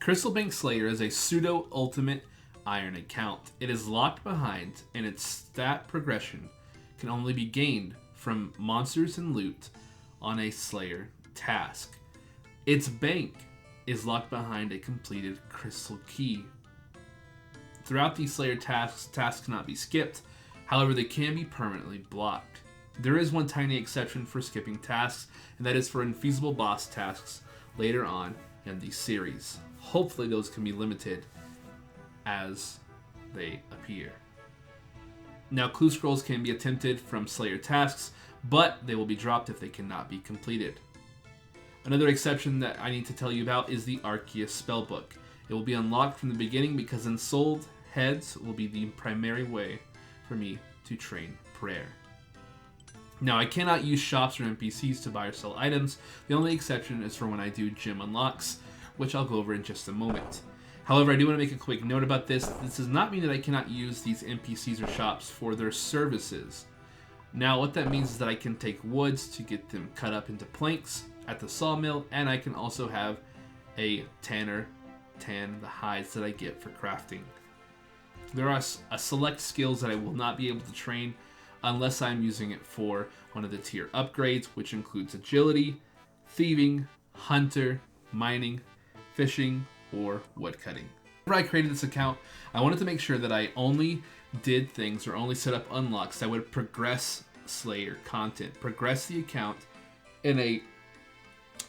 Crystalbank Slayer is a pseudo-ultimate iron account. It is locked behind, and its stat progression can only be gained from monsters and loot on a Slayer task. Its bank is locked behind a completed crystal key. Throughout these Slayer tasks cannot be skipped, however they can be permanently blocked. There is one tiny exception for skipping tasks, and that is for infeasible boss tasks later on in the series. Hopefully those can be limited as they appear. Now, clue scrolls can be attempted from Slayer tasks, but they will be dropped if they cannot be completed. Another exception that I need to tell you about is the Arceus spellbook. It will be unlocked from the beginning because Ensouled Heads will be the primary way for me to train prayer. Now, I cannot use shops or NPCs to buy or sell items. The only exception is for when I do gym unlocks, which I'll go over in just a moment. However, I do want to make a quick note about this. This does not mean that I cannot use these NPCs or shops for their services. Now, what that means is that I can take woods to get them cut up into planks at the sawmill, and I can also have a tanner tan the hides that I get for crafting. There are a select skills that I will not be able to train unless I'm using it for one of the tier upgrades, which includes agility, thieving, hunter, mining, fishing, or woodcutting. Whenever I created this account, I wanted to make sure that I only did things or only set up unlocks that would progress Slayer content, progress the account in a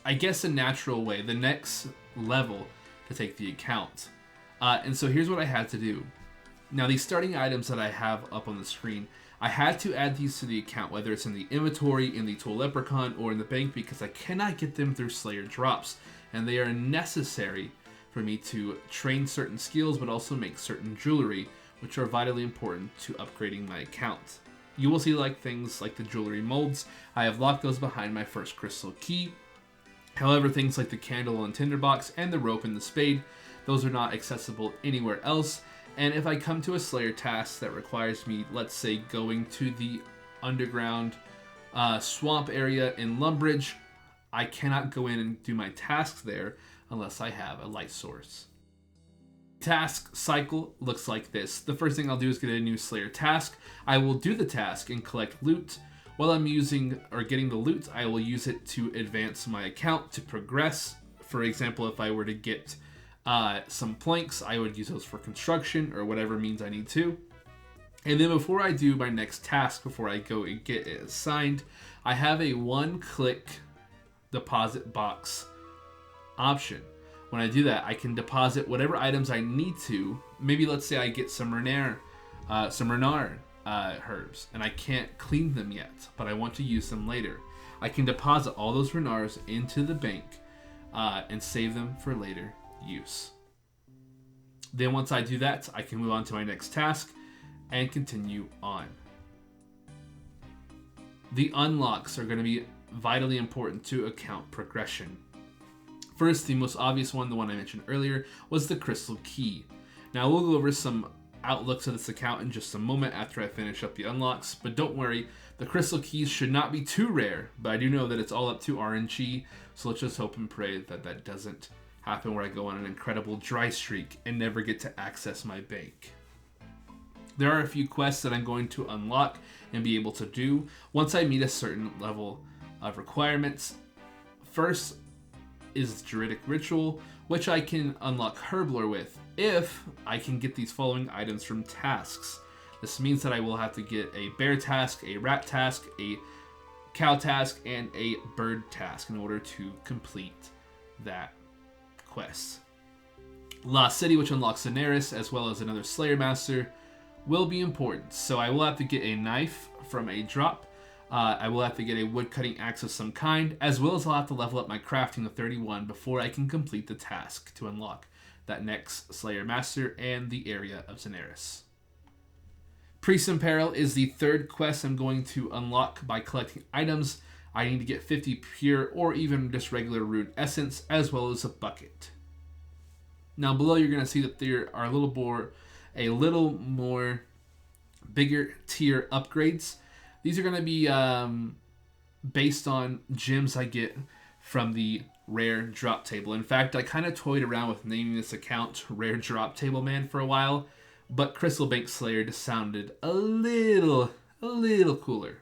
natural way, the next level to take the account. And so here's what I had to do. Now, these starting items that I have up on the screen, I had to add these to the account, whether it's in the inventory, in the Tool Leprechaun, or in the bank, because I cannot get them through Slayer drops, and they are necessary for me to train certain skills, but also make certain jewelry, which are vitally important to upgrading my account. You will see things like the jewelry molds. I have locked those behind my first crystal key. However, things like the candle and tinderbox and the rope and the spade, those are not accessible anywhere else. And if I come to a Slayer task that requires me, let's say, going to the underground swamp area in Lumbridge, I cannot go in and do my tasks there unless I have a light source. Task cycle looks like this. The first thing I'll do is get a new Slayer task. I will do the task and collect loot. While I'm using or getting the loot, I will use it to advance my account, to progress. For example, if I were to get some planks, I would use those for construction or whatever means I need to. And then before I do my next task, before I go and get it assigned, I have a one-click deposit box option. When I do that, I can deposit whatever items I need to. Maybe let's say I get some Renard herbs, and I can't clean them yet, but I want to use them later. I can deposit all those Renards into the bank and save them for later use. Then once I do that, I can move on to my next task and continue on. The unlocks are going to be vitally important to account progression. First, the most obvious one, the one I mentioned earlier, was the crystal key. Now we'll go over some outlooks of this account in just a moment after I finish up the unlocks, but don't worry, the crystal keys should not be too rare, but I do know that it's all up to RNG, so let's just hope and pray that that doesn't happen where I go on an incredible dry streak and never get to access my bank. There are a few quests that I'm going to unlock and be able to do once I meet a certain level of requirements. First is Druidic Ritual, which I can unlock Herblore with if I can get these following items from tasks. This means that I will have to get a bear task, a rat task, a cow task, and a bird task in order to complete that quest. Lost City, which unlocks Daenerys, as well as another Slayer Master, will be important. So I will have to get a knife from a drop. I will have to get a woodcutting axe of some kind, as well as I'll have to level up my crafting to 31 before I can complete the task to unlock that next Slayer Master and the area of Daenerys. Priest in Peril is the third quest I'm going to unlock by collecting items. I need to get 50 pure or even just regular rune essence, as well as a bucket. Now below you're going to see that there are a little more bigger tier upgrades. These are going to be based on gems I get from the Rare Drop Table. In fact, I kind of toyed around with naming this account Rare Drop Table Man for a while, but Crystal Bank Slayer just sounded a little cooler.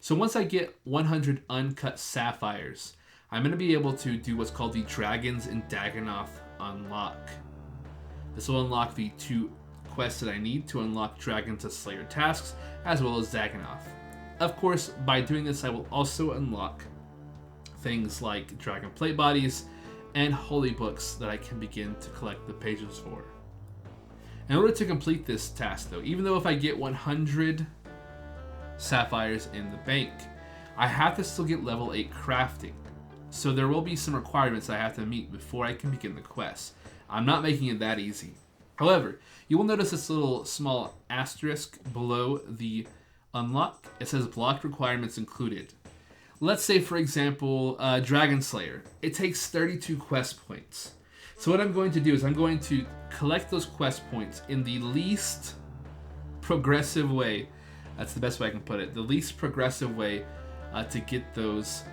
So once I get 100 uncut sapphires, I'm going to be able to do what's called the Dragons in Dagannoth unlock. This will unlock the 2 quests that I need to unlock Dragons to Slayer tasks, as well as Dagannoth. Of course, by doing this, I will also unlock things like Dragon Plate Bodies and Holy Books that I can begin to collect the pages for. In order to complete this task, though, even though if I get 100 sapphires in the bank, I have to still get level 8 crafting. So there will be some requirements I have to meet before I can begin the quest. I'm not making it that easy. However, you will notice this little small asterisk below the unlock. It says blocked requirements included. Let's say, for example, Dragon Slayer. It takes 32 quest points. So what I'm going to do is I'm going to collect those quest points in the least progressive way. That's the best way I can put it. The least progressive way to get those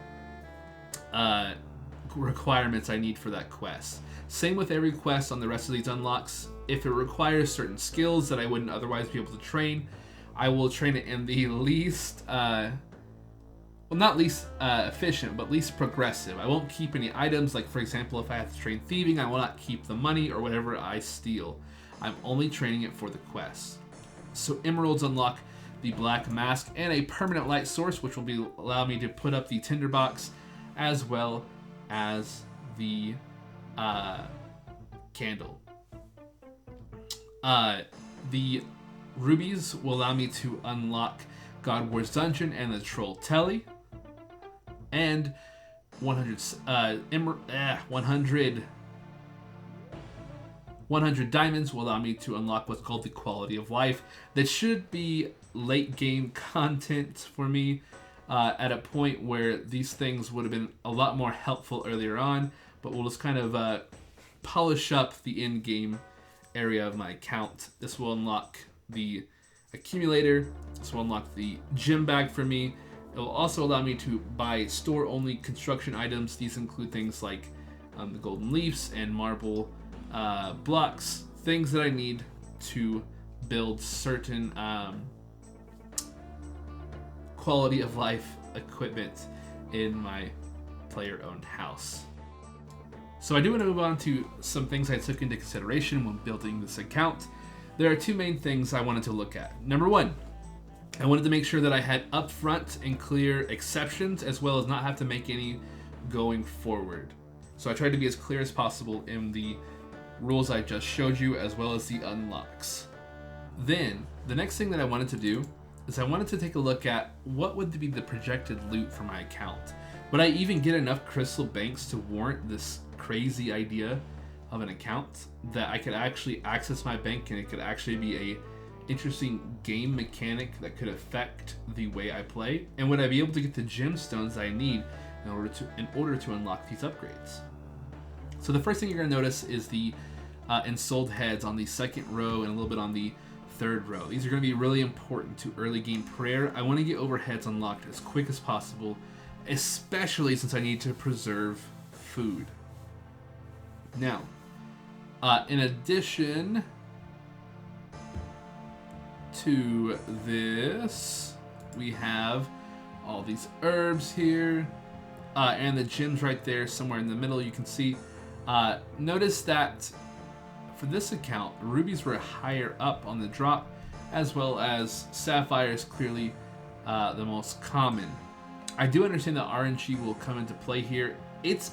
requirements I need for that quest. Same with every quest on the rest of these unlocks. If it requires certain skills that I wouldn't otherwise be able to train, I will train it in the least, not least efficient, but least progressive. I won't keep any items, like for example, if I have to train thieving, I will not keep the money or whatever I steal. I'm only training it for the quest. So emeralds unlock the black mask and a permanent light source, which will allow me to put up the tinderbox as well as the candle. The rubies will allow me to unlock God Wars Dungeon and the Troll Telly. And 100 diamonds will allow me to unlock what's called the Quality of Life. That should be late game content for me at a point where these things would have been a lot more helpful earlier on, but we'll just kind of polish up the in-game area of my account. This will unlock the accumulator. This will unlock the gem bag for me. It will also allow me to buy store-only construction items. These include things like the golden leaves and marble blocks, things that I need to build certain quality of life equipment in my player-owned house. So I do want to move on to some things I took into consideration when building this account. There are 2 main things I wanted to look at. Number 1, I wanted to make sure that I had upfront and clear exceptions, as well as not have to make any going forward. So I tried to be as clear as possible in the rules I just showed you, as well as the unlocks. Then, the next thing that I wanted to do is I wanted to take a look at what would be the projected loot for my account. Would I even get enough crystal banks to warrant this crazy idea of an account that I could actually access my bank and it could actually be a interesting game mechanic that could affect the way I play? And would I be able to get the gemstones I need in order to unlock these upgrades? So the first thing you're going to notice is the ensouled heads on the second row and a little bit on the third row. These are going to be really important to early game prayer. I want to get overheads unlocked as quick as possible, especially since I need to preserve food. Now, in addition to this, we have all these herbs here, and the gems right there somewhere in the middle you can see. Notice that for this account, rubies were higher up on the drop, as well as sapphires, clearly the most common. I do understand that RNG will come into play here. It's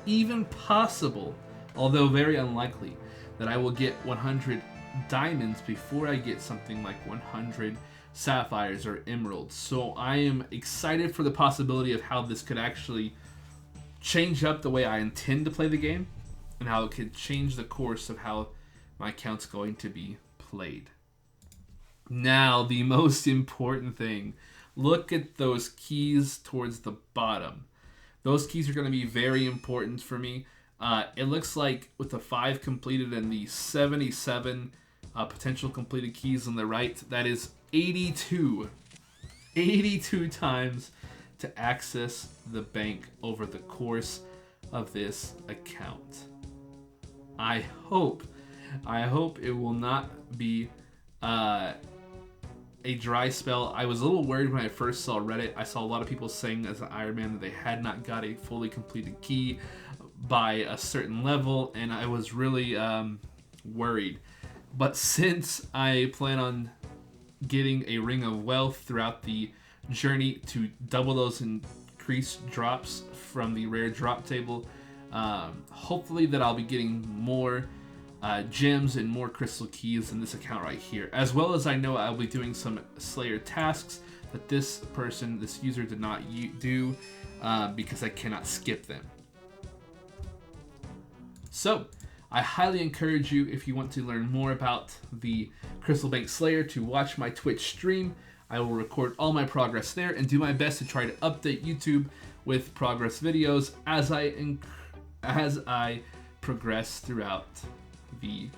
even possible, although very unlikely, that I will get 100 diamonds before I get something like 100 sapphires or emeralds. So I am excited for the possibility of how this could actually change up the way I intend to play the game, and how it could change the course of how my account's going to be played. Now, the most important thing. Look at those keys towards the bottom. Those keys are going to be very important for me. It looks like with the 5 completed and the 77 potential completed keys on the right, that is 82 times to access the bank over the course. of this account. I hope it will not be a dry spell. I was a little worried when I first saw Reddit. I saw a lot of people saying as an Iron Man that they had not got a fully completed key by a certain level, and I was really worried. But since I plan on getting a Ring of Wealth throughout the journey to double those increased drops from the rare drop table, hopefully that I'll be getting more gems and more crystal keys in this account right here, as well as I know I'll be doing some Slayer tasks that this user did not do because I cannot skip them. So I highly encourage you, if you want to learn more about the Crystal Bank Slayer, to watch my Twitch stream. I will record all my progress there and do my best to try to update YouTube with progress videos as I progress throughout the